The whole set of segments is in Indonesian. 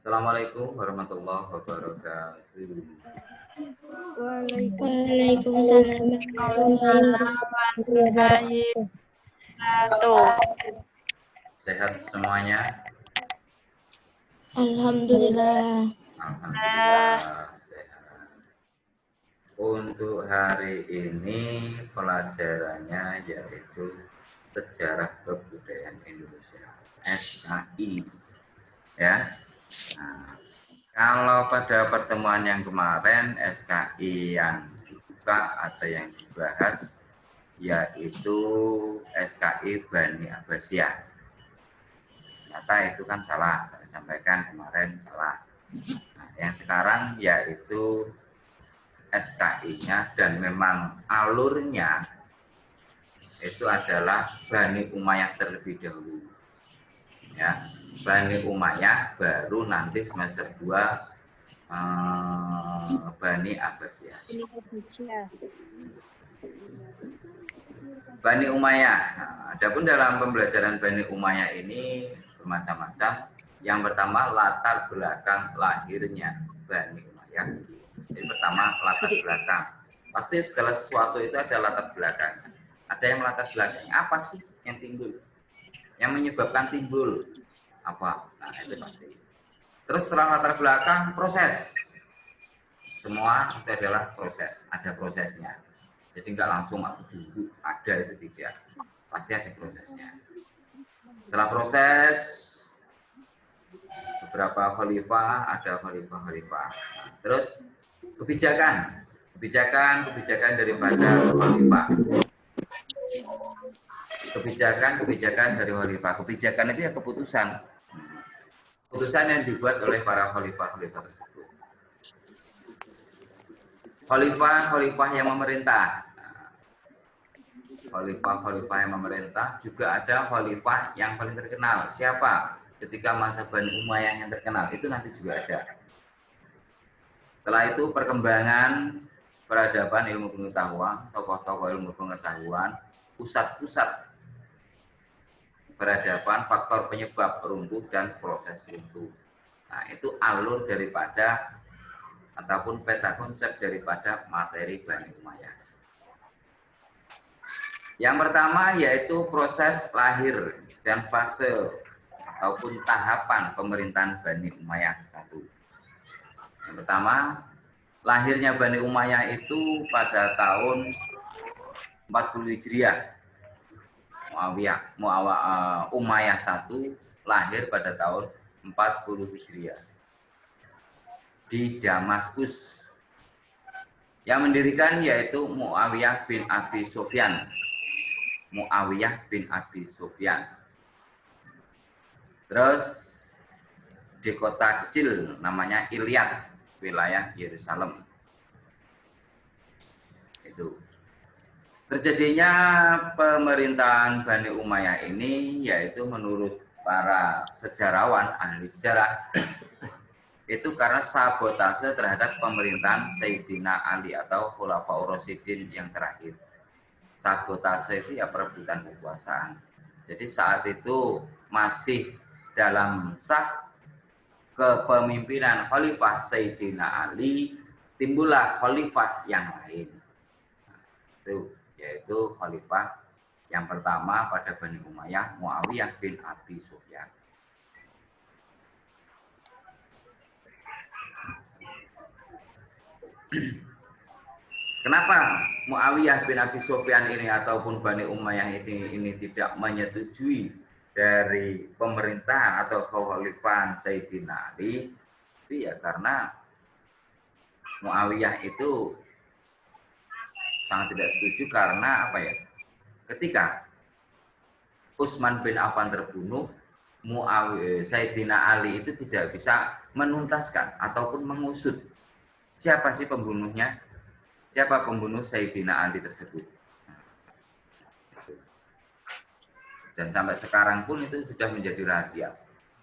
Assalamualaikum warahmatullahi wabarakatuh. Waalaikumsalam warahmatullahi wabarakatuh. Sehat semuanya? Alhamdulillah. Alhamdulillah sehat. Untuk hari ini pelajarannya yaitu Sejarah Kebudayaan Indonesia (SKI). Ya. Nah, kalau pada pertemuan yang kemarin SKI yang dibuka atau yang dibahas yaitu SKI Bani Abbasiyah. Ternyata itu kan salah, saya sampaikan kemarin salah. Nah, yang sekarang yaitu SKI-nya dan memang alurnya itu adalah Bani Umayyah terlebih dahulu. Ya, Bani Umayyah baru nanti semester 2 Bani Abbasiyah. Bani Umayyah. Nah, adapun dalam pembelajaran Bani Umayyah ini bermacam-macam. Yang pertama latar belakang lahirnya Bani Umayyah. Jadi pertama latar belakang. Pasti segala sesuatu itu ada latar belakang. Ada yang latar belakangnya apa sih yang timbul? Yang menyebabkan timbul apa? Nah itu pasti. Terus setelah latar belakang proses. Semua itu adalah proses. Ada prosesnya. Jadi nggak langsung aku duduk ada itu tidak. Pasti ada prosesnya. Setelah proses beberapa khalifah, ada khalifah-khalifah. Terus kebijakan daripada khalifah. Kebijakan dari khalifah. Kebijakan itu ya keputusan. Keputusan yang dibuat oleh para khalifah-khalifah tersebut. Khalifah yang memerintah. Khalifah yang memerintah juga ada khalifah yang paling terkenal. Siapa? Ketika masa Bani Umayyah yang terkenal itu nanti juga ada. Setelah itu perkembangan peradaban ilmu pengetahuan, tokoh-tokoh ilmu pengetahuan, pusat-pusat peradaban, faktor penyebab runtuh dan proses runtuh. Nah, itu alur daripada ataupun peta konsep daripada materi Bani Umayyah. Yang pertama yaitu proses lahir dan fase ataupun tahapan pemerintahan Bani Umayyah satu. Yang pertama, lahirnya Bani Umayyah itu pada tahun 40 Hijriah. Umayyah 1 lahir pada tahun 40 Hijriah di Damaskus. Yang mendirikan yaitu Muawiyah bin Abi Sufyan. Terus di kota kecil namanya Ilyat, wilayah Yerusalem. Itu. Terjadinya pemerintahan Bani Umayyah ini yaitu menurut para sejarawan, ahli sejarah, itu karena sabotase terhadap pemerintahan Sayyidina Ali atau Khulafaur Rasyidin yang terakhir. Sabotase itu ya perebutan kekuasaan. Jadi saat itu masih dalam sah kepemimpinan Khalifah Sayyidina Ali, timbullah khalifah yang lain. Nah, itu yaitu khalifah yang pertama pada Bani Umayyah, Muawiyah bin Abi Sufyan. Kenapa Muawiyah bin Abi Sufyan ini ataupun Bani Umayyah ini tidak menyetujui dari pemerintahan atau khalifah Sayyidina Ali? Itu ya karena Muawiyah itu sangat tidak setuju karena apa ya? Ketika Utsman bin Affan terbunuh, Sayyidina Ali itu tidak bisa menuntaskan ataupun mengusut siapa sih pembunuhnya. Siapa pembunuh Sayyidina Ali tersebut? Dan sampai sekarang pun itu sudah menjadi rahasia.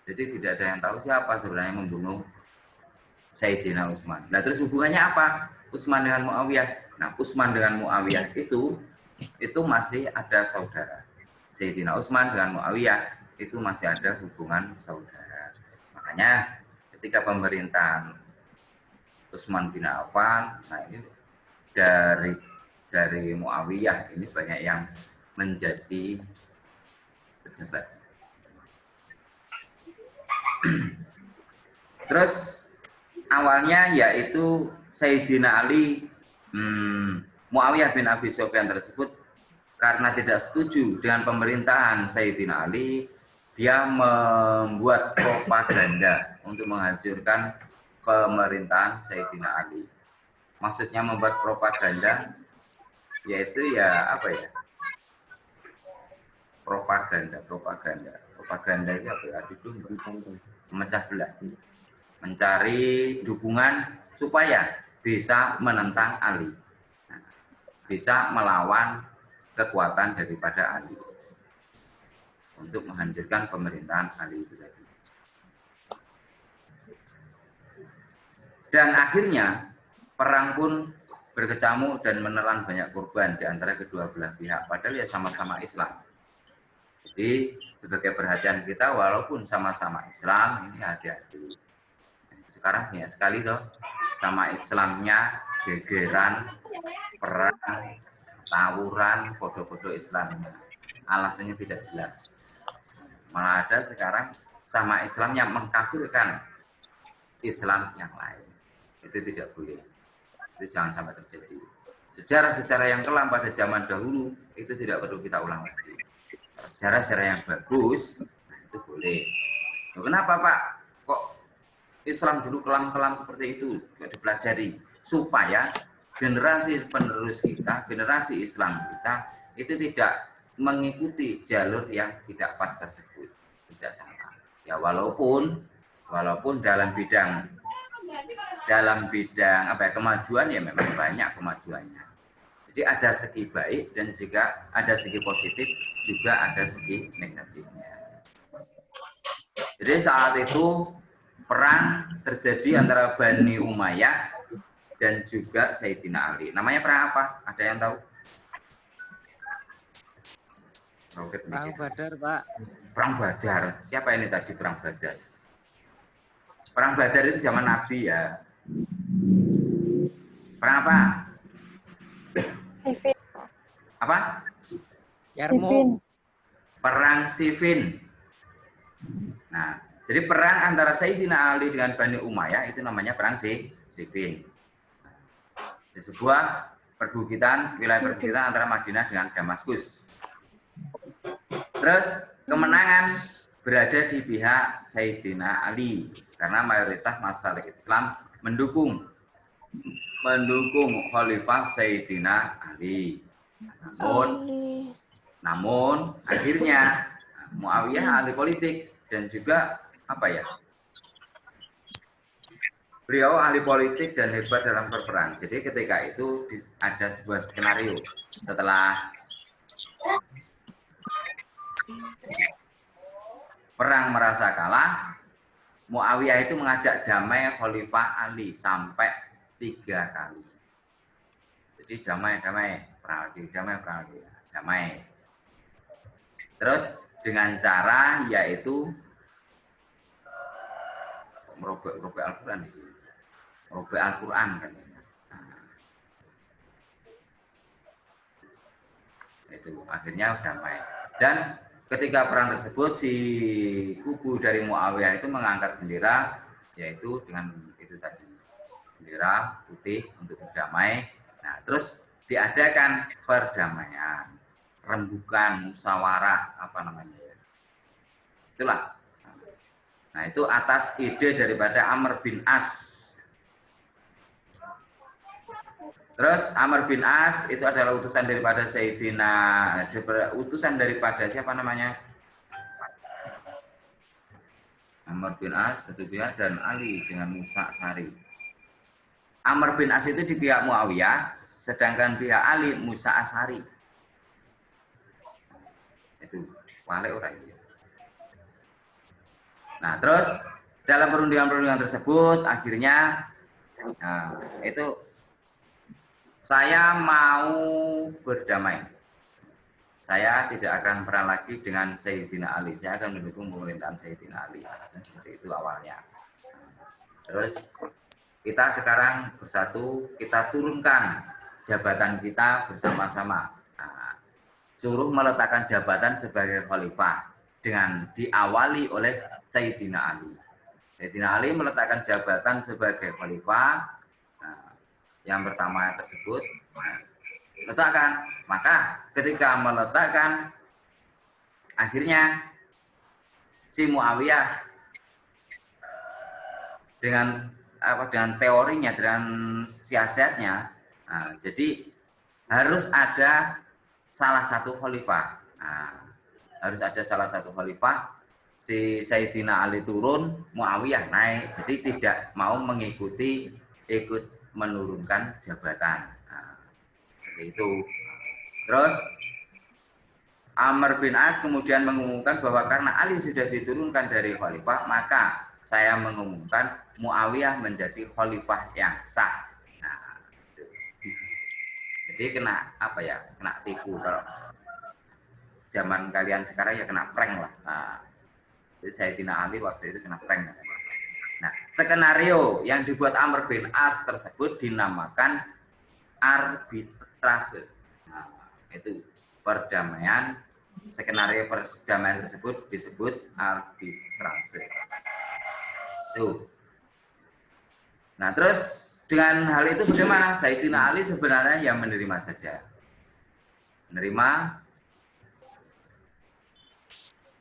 Jadi tidak ada yang tahu siapa sebenarnya membunuh Sayyidina Utsman. Nah terus hubungannya apa? Utsman dengan Muawiyah. Nah Utsman dengan Muawiyah itu masih ada saudara. Sayyidina Utsman dengan Muawiyah itu masih ada hubungan saudara. Makanya ketika pemerintahan Utsman bin Affan, nah ini dari Muawiyah ini banyak yang menjadi pejabat. Terus awalnya yaitu Sayyidina Ali, Muawiyah bin Abi Sufyan tersebut karena tidak setuju dengan pemerintahan Sayyidina Ali, dia membuat propaganda untuk menghancurkan pemerintahan Sayyidina Ali. Maksudnya membuat propaganda, yaitu ya apa ya? Propaganda itu apa ya? Itu memecah belah, mencari dukungan supaya bisa menentang Ali, bisa melawan kekuatan daripada Ali untuk menghancurkan pemerintahan Ali itu tadi. Dan akhirnya perang pun berkecamuk dan menelan banyak korban di antara kedua belah pihak, padahal ya sama-sama Islam. Jadi sebagai perhatian kita, walaupun sama-sama Islam, ini hati-hati. Sekarang banyak sekali toh sama Islamnya gegeran, perang, tawuran, foto-foto Islamnya. Alasannya tidak jelas. Malah ada sekarang sama Islamnya mengkafirkan Islam yang lain. Itu tidak boleh. Itu jangan sampai terjadi. Sejarah-sejarah yang kelam pada zaman dahulu itu tidak perlu kita ulang lagi. Sejarah-sejarah yang bagus, nah itu boleh. Loh, kenapa Pak? Kok Islam dulu kelam-kelam seperti itu? Tidak dipelajari. Supaya generasi penerus kita, generasi Islam kita, itu tidak mengikuti jalur yang tidak pas tersebut. Tidak salah. Ya walaupun dalam bidang apa ya, kemajuan ya memang banyak kemajuannya. Jadi ada segi baik dan juga ada segi positif, juga ada segi negatifnya. Jadi saat itu perang terjadi antara Bani Umayyah dan juga Sayyidina Ali. Namanya perang apa? Ada yang tahu? Perang Badar, Pak. Perang Badar. Siapa ini tadi perang Badar? Perang Badar itu zaman Nabi ya. Perang apa? Siffin. Apa? Yarmouk. Perang Siffin. Nah, jadi perang antara Sayyidina Ali dengan Bani Umayyah itu namanya perang Siffin. Di sebuah perbukitan, wilayah perbukitan antara Madinah dengan Damaskus. Terus kemenangan berada di pihak Sayyidina Ali karena mayoritas masyarakat Islam mendukung Khalifah Sayyidina Ali. Namun akhirnya Muawiyah ahli politik dan juga apa ya? Beliau ahli politik dan hebat dalam berperang. Jadi ketika itu ada sebuah skenario setelah perang merasa kalah, Muawiyah itu mengajak damai Khalifah Ali sampai 3 kali. Jadi damai, perang lagi, damai. Terus dengan cara yaitu merobek Al-Quran di sini. Merobek Al-Quran katanya. Nah, itu akhirnya damai. Dan ketika perang tersebut si kubu dari Muawiyah itu mengangkat bendera yaitu dengan itu tadi bendera putih untuk berdamai. Nah, terus diadakan perdamaian, rembukan, musyawarah apa namanya ya. Itulah. Nah, itu atas ide daripada Amr bin As. Terus Amr bin As itu adalah utusan daripada siapa namanya? Amr bin As satu pihak dan Ali dengan Musa Sari. Amr bin As itu di pihak Muawiyah, sedangkan pihak Ali Musa Asari. Itu wale orang itu. Nah, terus dalam perundingan-perundingan tersebut akhirnya itu saya mau berdamai. Saya tidak akan perang lagi dengan Sayyidina Ali. Saya akan mendukung pemerintahan Sayyidina Ali. Seperti itu awalnya. Terus kita sekarang bersatu, kita turunkan jabatan kita bersama-sama. Nah, suruh meletakkan jabatan sebagai khalifah dengan diawali oleh Sayyidina Ali. Sayyidina Ali meletakkan jabatan sebagai khalifah. Nah, yang pertama tersebut, nah, letakkan. Maka ketika meletakkan, akhirnya si Muawiyah dengan teorinya, dengan siasatnya, nah, jadi harus ada salah satu khalifah. Nah, harus ada salah satu khalifah. Si Sayyidina Ali turun, Muawiyah naik. Jadi tidak mau mengikuti, ikut menurunkan jabatan. Nah, seperti itu. Terus Amr bin As kemudian mengumumkan bahwa karena Ali sudah diturunkan dari khalifah, maka saya mengumumkan Muawiyah menjadi khalifah yang sah. Nah, itu. Jadi kena apa ya? Kena tipu. Kalau zaman kalian sekarang ya kena prank lah. Nah, jadi Sayyidina Ali waktu itu kena prank. Nah, skenario yang dibuat Amr bin As tersebut dinamakan arbitrase. Nah, itu perdamaian. Skenario perdamaian tersebut disebut arbitrase. Tuh. Nah, terus dengan hal itu bagaimana? Sayyidina Ali sebenarnya yang menerima saja. Menerima,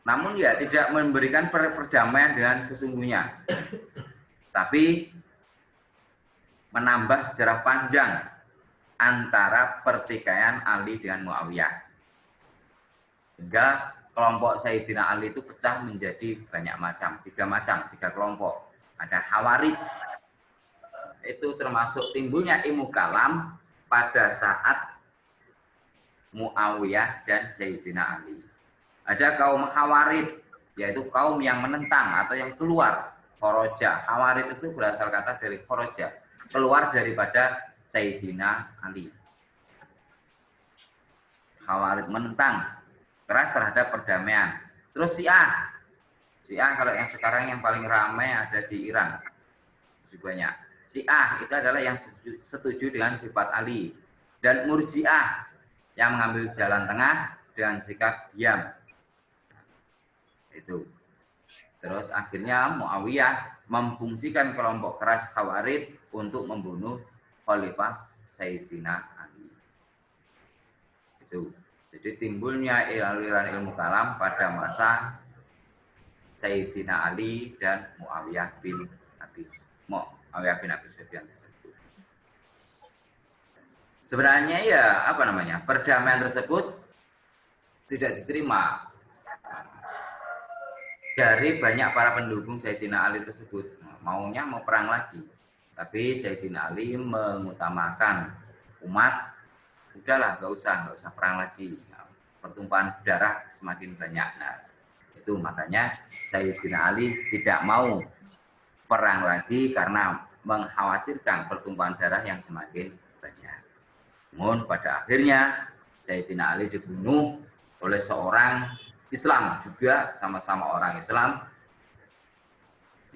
namun ya tidak memberikan perdamaian dengan sesungguhnya. Tapi menambah sejarah panjang antara pertikaian Ali dengan Muawiyah. Hingga kelompok Sayyidina Ali itu pecah menjadi banyak macam, tiga kelompok. Ada Khawarij, itu termasuk timbulnya ilmu kalam pada saat Muawiyah dan Sayyidina Ali. Ada kaum Khawarij, yaitu kaum yang menentang atau yang keluar. Khoroja, Khawarij itu berasal kata dari khoroja, keluar daripada Sayyidina Ali. Khawarij menentang keras terhadap perdamaian. Terus Syiah kalau yang sekarang yang paling ramai ada di Iran, banyak. Syiah itu adalah yang setuju dengan sifat Ali, dan Murji'ah yang mengambil jalan tengah dengan sikap diam. Itu. Terus akhirnya Muawiyah memfungsikan kelompok keras Khawarij untuk membunuh Khalifah Sayyidina Ali. Itu. Jadi timbulnya aliran ilmu kalam pada masa Sayyidina Ali dan Muawiyah bin Abi Sufyan tersebut. Sebenarnya ya perdamaian tersebut tidak diterima dari banyak para pendukung Sayyidina Ali tersebut. Maunya mau perang lagi, tapi Sayyidina Ali mengutamakan umat. Udahlah, nggak usah perang lagi. Pertumpahan darah semakin banyak. Nah, itu makanya Sayyidina Ali tidak mau perang lagi karena mengkhawatirkan pertumpahan darah yang semakin banyak. Namun pada akhirnya Sayyidina Ali dibunuh oleh seorang Islam juga, sama-sama orang Islam,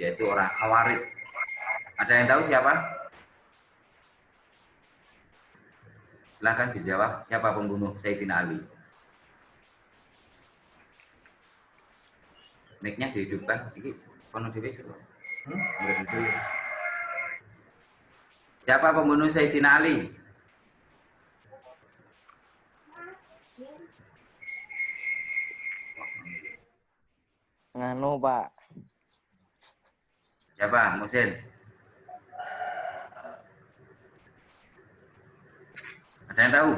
yaitu orang Khawarij. Ada yang tahu siapa? Silahkan dijawab, siapa pembunuh Sayyidina Ali? Mic-nya dihidupkan. Ini penuh dewe sih. Siapa pembunuh Sayyidina Ali? Nganu, Pak. Siapa? Musin. Ada yang tahu?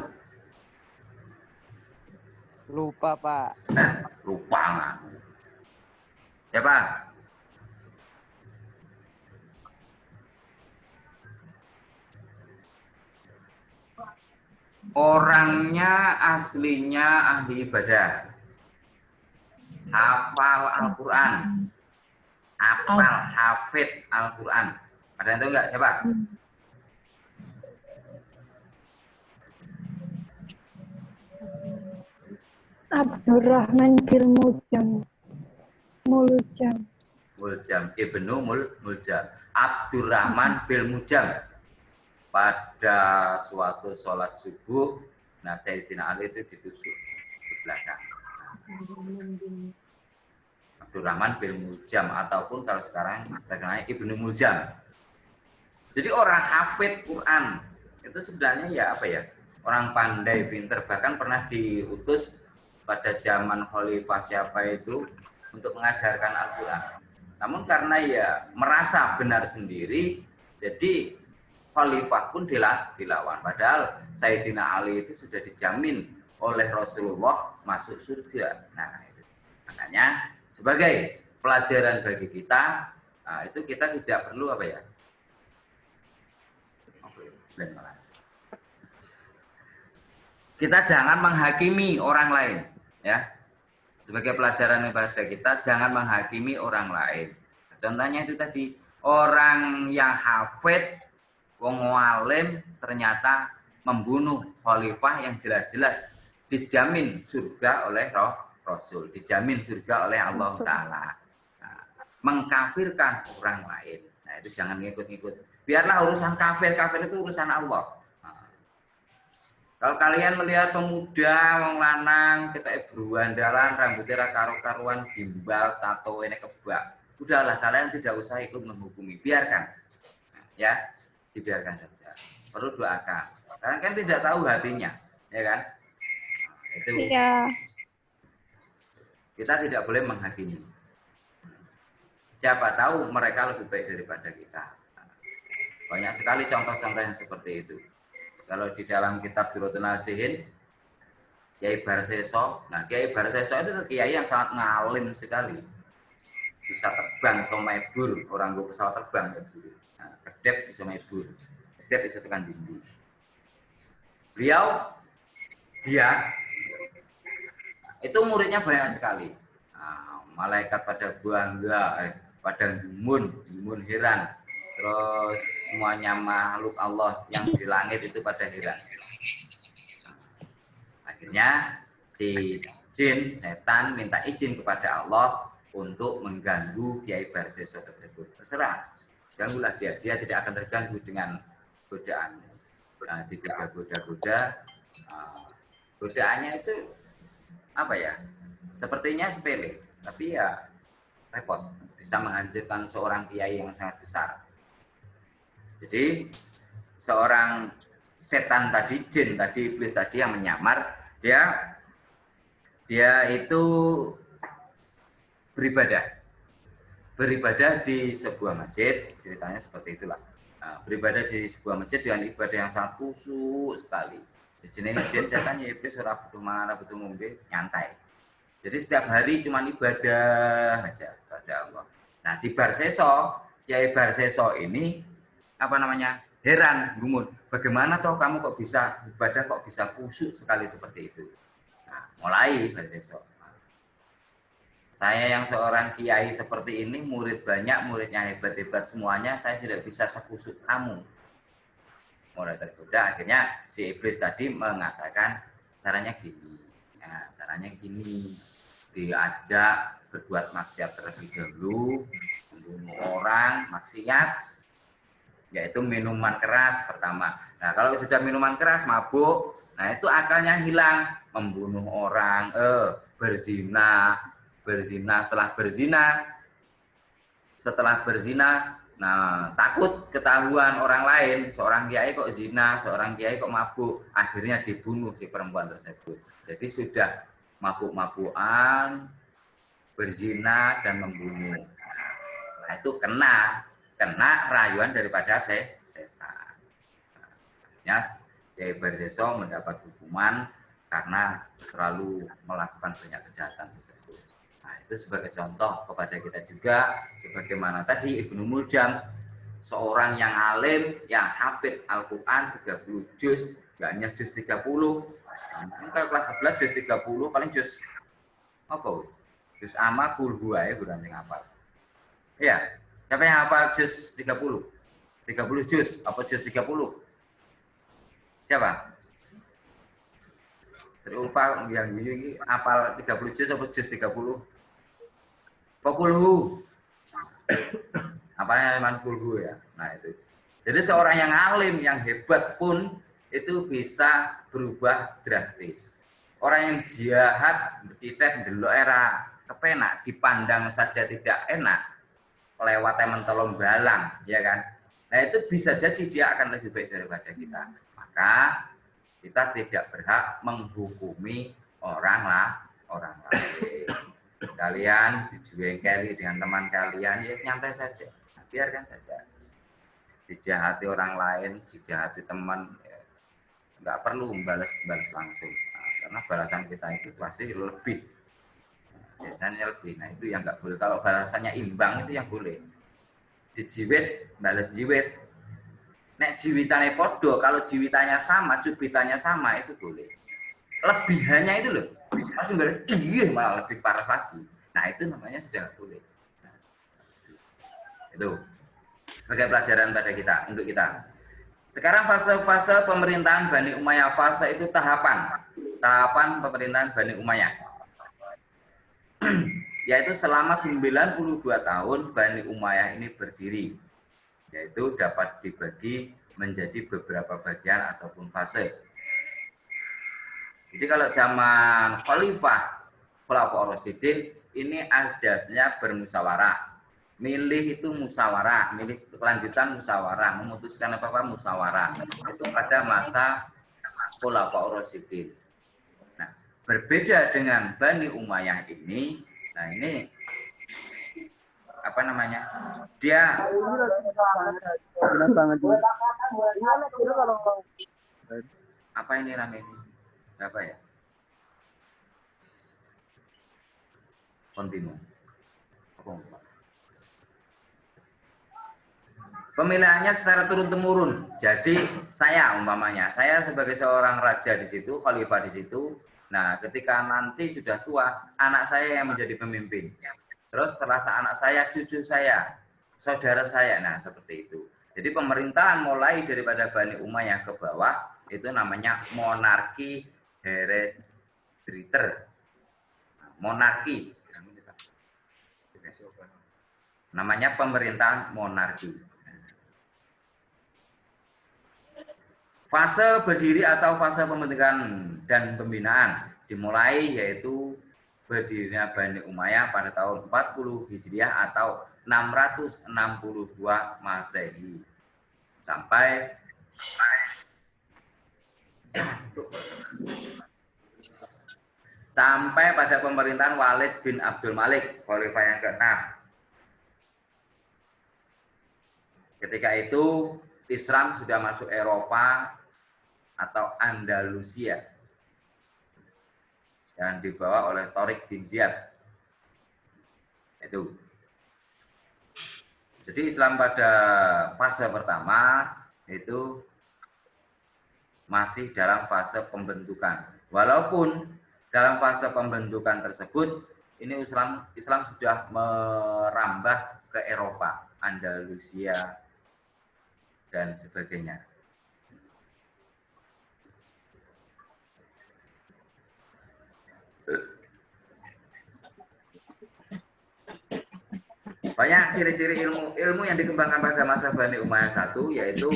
Lupa, Pak. Lupa nggak? Siapa? Orangnya aslinya ahli ibadah, hafal Al-Quran, hafid Al-Quran. Ada yang tahu nggak siapa? Abdurrahman bin Muljam. Muljam, Ibnu Muljam, Abdurrahman bin Muljam. Pada suatu sholat subuh, nah Sayyidina Ali itu ditusuk di belakang. Abdurrahman bin Muljam, ataupun kalau sekarang terkenalnya Ibnu Muljam. Jadi orang hafid Quran itu sebenarnya ya apa ya, orang pandai, pinter, bahkan pernah diutus pada zaman Khalifah siapa itu untuk mengajarkan Al-Quran. Namun karena ya merasa benar sendiri, jadi Khalifah pun dilawan. Padahal Sayyidina Ali itu sudah dijamin oleh Rasulullah masuk surga. Nah, itu. Makanya sebagai pelajaran bagi kita, nah, itu kita tidak perlu apa ya? Kita jangan menghakimi orang lain, ya. Sebagai pelajaran kepada kita, jangan menghakimi orang lain. Contohnya itu tadi, orang yang hafid, wong alim ternyata membunuh khalifah yang jelas-jelas dijamin surga oleh Rasul, dijamin surga oleh Allah Ta'ala. Nah, mengkafirkan orang lain, nah itu jangan ngikut-ngikut. Biarlah urusan kafir itu urusan Allah. Nah, kalau kalian melihat pemuda, wong lanang, kita beruandalan, rambutnya karu-karuan, gimbal, tato, ini kebak, udahlah kalian tidak usah ikut menghukumi, biarkan, nah, ya. Dibiarkan saja. Perlu doakan. Karena kan tidak tahu hatinya, ya kan? Nah, itu. Iya. Kita tidak boleh menghakimi. Siapa tahu mereka lebih baik daripada kita. Nah, banyak sekali contoh-contoh yang seperti itu. Kalau di dalam kitab Durratun Nasihin, Kiai Barseso, nah Kiai Barseso itu kiai yang sangat ngalim sekali. Bisa terbang, sama mebur, orang gue pesawat terbang. Nah, kedep bisa mebur, kedep bisa tekan dinding. Dia itu muridnya banyak sekali. Nah, malaikat pada bangga, pada gumun heran. Terus semuanya makhluk Allah yang di langit itu pada heran. Nah, akhirnya si jin, setan minta izin kepada Allah untuk mengganggu Kiai Barseso tersebut. Terserah. Ganggulah dia tidak akan terganggu dengan godaan. Nah, tidak goda-goda. Godaannya itu apa ya? Sepertinya sepele, tapi ya repot. Bisa menghancurkan seorang kiai yang sangat besar. Jadi seorang setan tadi, jin tadi, iblis tadi yang menyamar, dia itu beribadah di sebuah masjid, ceritanya seperti itulah. Nah, beribadah di sebuah masjid dengan ibadah yang sangat khusyuk sekali. Di sini masjid kan ya iblis ora butuh mangan, ora butuh ngombe, nyantai. Jadi setiap hari cuma ibadah aja kepada Allah. Nah, si Barseso, Kiai Barseso ini apa namanya? Heran, gumun. Bagaimana toh kamu kok bisa ibadah kok bisa khusyuk sekali seperti itu? Nah, mulai Barseso. Saya yang seorang kiai seperti ini, murid banyak, muridnya hebat-hebat semuanya, saya tidak bisa sekusuk kamu. Mulai tergoda, akhirnya si iblis tadi mengatakan caranya gini. Nah, caranya gini, diajak berbuat maksiat terlebih dahulu, membunuh orang, maksiat, yaitu minuman keras pertama. Nah, kalau sudah minuman keras, mabuk, nah itu akalnya hilang, membunuh orang, berzina, setelah berzina, nah takut ketahuan orang lain, seorang kiai kok zina, seorang kiai kok mabuk, akhirnya dibunuh si perempuan tersebut. Jadi sudah mabuk-mabukan, berzina dan membunuh. Nah itu kena rayuan daripada setan. Nah, Kiai Barseso mendapat hukuman karena terlalu melakukan banyak kejahatan tersebut. Nah, itu sebagai contoh kepada kita juga, sebagaimana tadi Ibnu Muljam, seorang yang alim, yang hafid Al-Quran 30 juz, gak hanya juz 30, mungkin kalau kelas 11 juz 30, paling juz apa? Juz amma kulhu ya, kurang yang hafal. Iya, siapa yang hafal juz 30? 30 juz, apa juz 30? Siapa? Terupa yang ini hafal 30 juz apa juz 30? Pokulhu. Apalagi Iman Kulhu ya. Nah itu. Jadi seorang yang alim, yang hebat pun itu bisa berubah drastis. Orang yang jahat, kita dulu era kepenak, dipandang saja tidak enak, lewat temen tolong balang, ya kan? Nah itu bisa jadi dia akan lebih baik daripada kita. Maka kita tidak berhak menghukumi orang lain. Kalian dijuengkeli dengan teman kalian, ya nyantai saja, biarkan saja. Dijahati orang lain, dijahati teman, ya, nggak perlu balas langsung. Nah, karena balasan kita itu pasti lebih, biasanya lebih. Nah itu yang nggak boleh. Kalau balasannya imbang itu yang boleh. Dijiwit, balas jiwit. Nek jiwitannya podo, kalau jiwitannya sama, cubitannya sama itu boleh. Lebihannya itu loh, langsung balas, iya malah lebih parah lagi. Nah itu namanya sudah boleh. Nah, itu sebagai pelajaran pada kita, untuk kita. Sekarang fase-fase pemerintahan Bani Umayyah, fase itu tahapan pemerintahan Bani Umayyah. Yaitu selama 92 tahun Bani Umayyah ini berdiri. Yaitu dapat dibagi menjadi beberapa bagian ataupun fase. Jadi kalau zaman Khalifah Khulafaur Rasyidin ini asasnya bermusyawarah. Milih itu musyawarah, milih kelanjutan musyawarah, memutuskan apa-apa musyawarah. Itu pada masa Khulafaur Rasyidin. Nah, berbeda dengan Bani Umayyah ini, nah ini apa namanya? Dia apa ini rame ini? Apa ya? Kontinu. Pemilihannya secara turun-temurun. Jadi saya umpamanya, saya sebagai seorang raja di situ, khalifah di situ. Nah, ketika nanti sudah tua, anak saya yang menjadi pemimpin. Terus setelah anak saya, cucu saya, saudara saya. Nah, seperti itu. Jadi pemerintahan mulai daripada Bani Umayyah ke bawah itu namanya monarki herediter. Monarki. Namanya pemerintahan monarki. Fase berdiri atau fase pembentukan dan pembinaan dimulai yaitu berdirinya Bani Umayyah pada tahun 40 Hijriah atau 662 Masehi sampai pada pemerintahan Walid bin Abdul Malik, khalifah yang ke-6. Ketika itu Islam sudah masuk Eropa atau Andalusia yang dibawa oleh Tariq bin Ziyad. Itu. Jadi Islam pada fase pertama itu masih dalam fase pembentukan. Walaupun dalam fase pembentukan tersebut ini Islam sudah merambah ke Eropa, Andalusia dan sebagainya. Banyak ciri-ciri ilmu yang dikembangkan pada masa Bani Umayyah I yaitu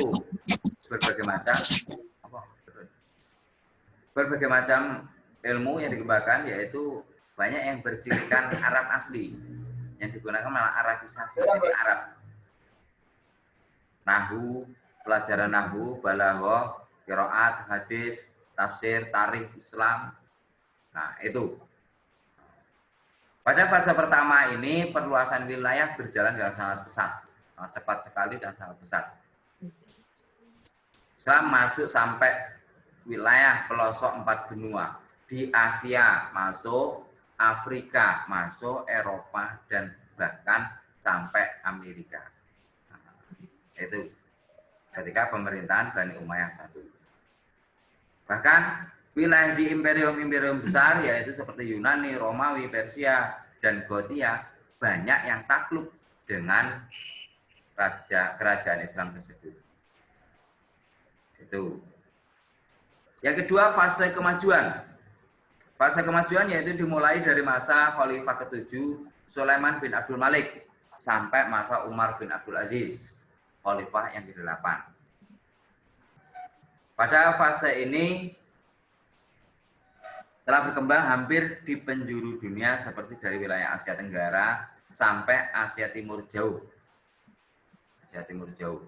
berbagai macam ilmu yang dikembangkan, yaitu banyak yang bercirikan Arab asli yang digunakan malah Arabisasi jadi Arab. Nahwu, pelajaran nahwu, balaghah, qiraat, hadis, tafsir, tarikh Islam. Nah, itu. Pada fase pertama ini perluasan wilayah berjalan dengan sangat pesat, sangat cepat sekali dan sangat pesat. Islam masuk sampai wilayah pelosok 4 benua. Di Asia masuk, Afrika masuk, Eropa, dan bahkan sampai Amerika. Nah, itu ketika pemerintahan Bani Umayyah I. Bahkan wilayah di imperium-imperium besar yaitu seperti Yunani, Romawi, Persia, dan Gothia banyak yang takluk dengan kerajaan Islam tersebut. Itu. Yang kedua, fase kemajuan. Fase kemajuan yaitu dimulai dari masa Khalifah ke-7 Sulaiman bin Abdul Malik sampai masa Umar bin Abdul Aziz, khalifah yang ke-8. Pada fase ini telah berkembang hampir di penjuru dunia seperti dari wilayah Asia Tenggara sampai Asia Timur jauh. Asia Timur jauh.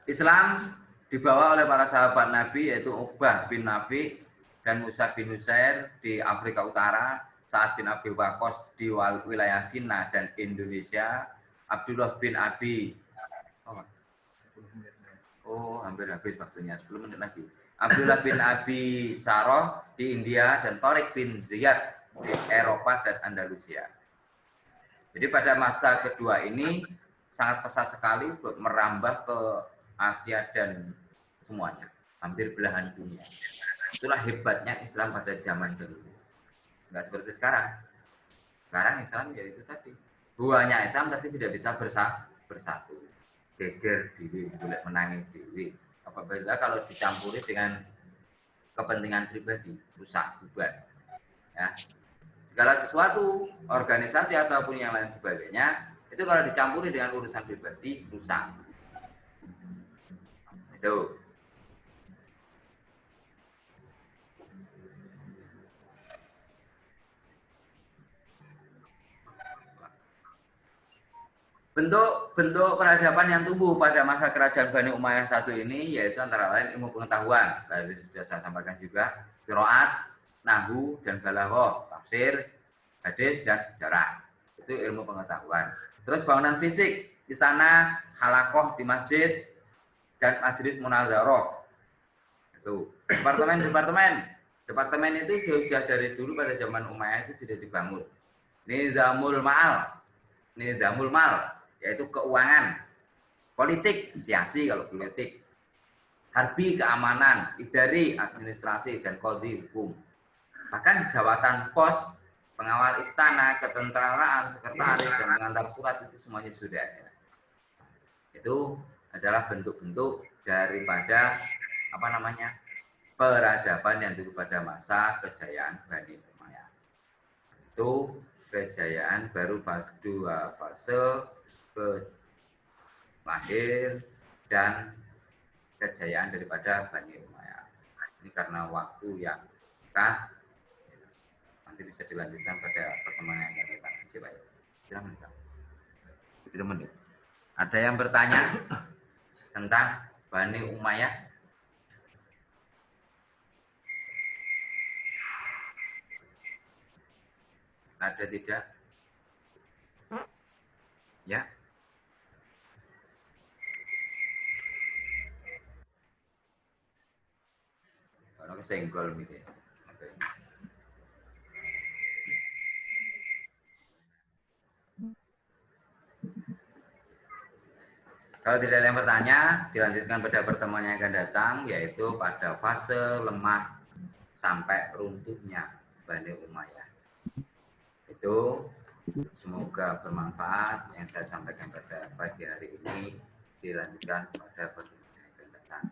Islam dibawa oleh para sahabat Nabi yaitu Uqbah bin Nafi dan Musa bin Nusair di Afrika Utara, Sa'ad bin Abi Waqqas di wilayah Cina dan Indonesia, Abdullah bin Abi hampir habis waktunya, 10 menit lagi. Abdullah bin Abi Saroh di India dan Tariq bin Ziyad di Eropa dan Andalusia. Jadi pada masa kedua ini sangat pesat sekali merambah ke Asia dan semuanya, hampir belahan dunia. Itulah hebatnya Islam pada zaman dulu. Enggak seperti sekarang. Sekarang Islam ya itu tadi. Buahnya Islam tapi tidak bisa bersatu. Geger diri, boleh menangis diri. Apabila kalau dicampuri dengan kepentingan pribadi, rusak, bubar. Ya. Segala sesuatu, organisasi ataupun yang lain sebagainya, itu kalau dicampuri dengan urusan pribadi, rusak. Itu. Bentuk peradaban yang tumbuh pada masa kerajaan Bani Umayyah satu ini yaitu antara lain ilmu pengetahuan. Tadi sudah saya sampaikan juga, qiraat, nahwu dan balaghah, tafsir, hadis dan sejarah. Itu ilmu pengetahuan. Terus bangunan fisik, istana, halaqah di masjid dan majelis munazarah. Itu. Departemen itu sudah dari dulu pada zaman Umayyah itu sudah dibangun. Nizamul mal yaitu keuangan, politik, siasi kalau politik, harbi keamanan, idari administrasi dan qadhi hukum. Bahkan jabatan pos, pengawal istana, ketenteraan, sekretaris dan pengantar surat itu semuanya sudah ada. Itu adalah bentuk-bentuk daripada peradaban yang dulu pada masa kejayaan Bani Umayyah. Itu kejayaan baru dua fase lahir dan kejayaan daripada Bani Umayyah. Ini karena waktu yang singkat, nanti bisa dilanjutkan pada pertemuan yang akan datang. Coba ya, silakan. Itu menit. Ada yang bertanya tentang Bani Umayyah? Ada tidak? Ya. Kalau kesenggol gitu ya. Kalau tidak ada yang bertanya, dilanjutkan pada pertemuan yang akan datang, yaitu pada fase lemah sampai runtuhnya Bani Umayyah. Itu semoga bermanfaat yang saya sampaikan pada pagi hari ini, dilanjutkan pada pertemuan yang akan datang.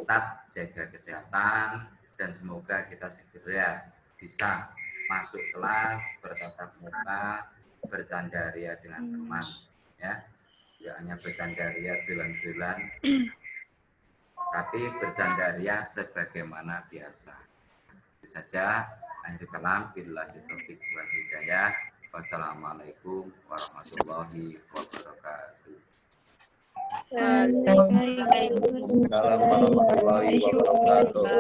Tetap jaga kesehatan dan semoga kita segera bisa masuk kelas, bertatap muka, bercandaria dengan teman, ya. Tidak hanya bercandaria bulan-bulan, tapi bercandaria sebagaimana biasa. Itu saja. Akhir kalam, billahi taufiq wal hidayah. Wassalamualaikum warahmatullahi wabarakatuh. Waalaikumsalam warahmatullahi wabarakatuh.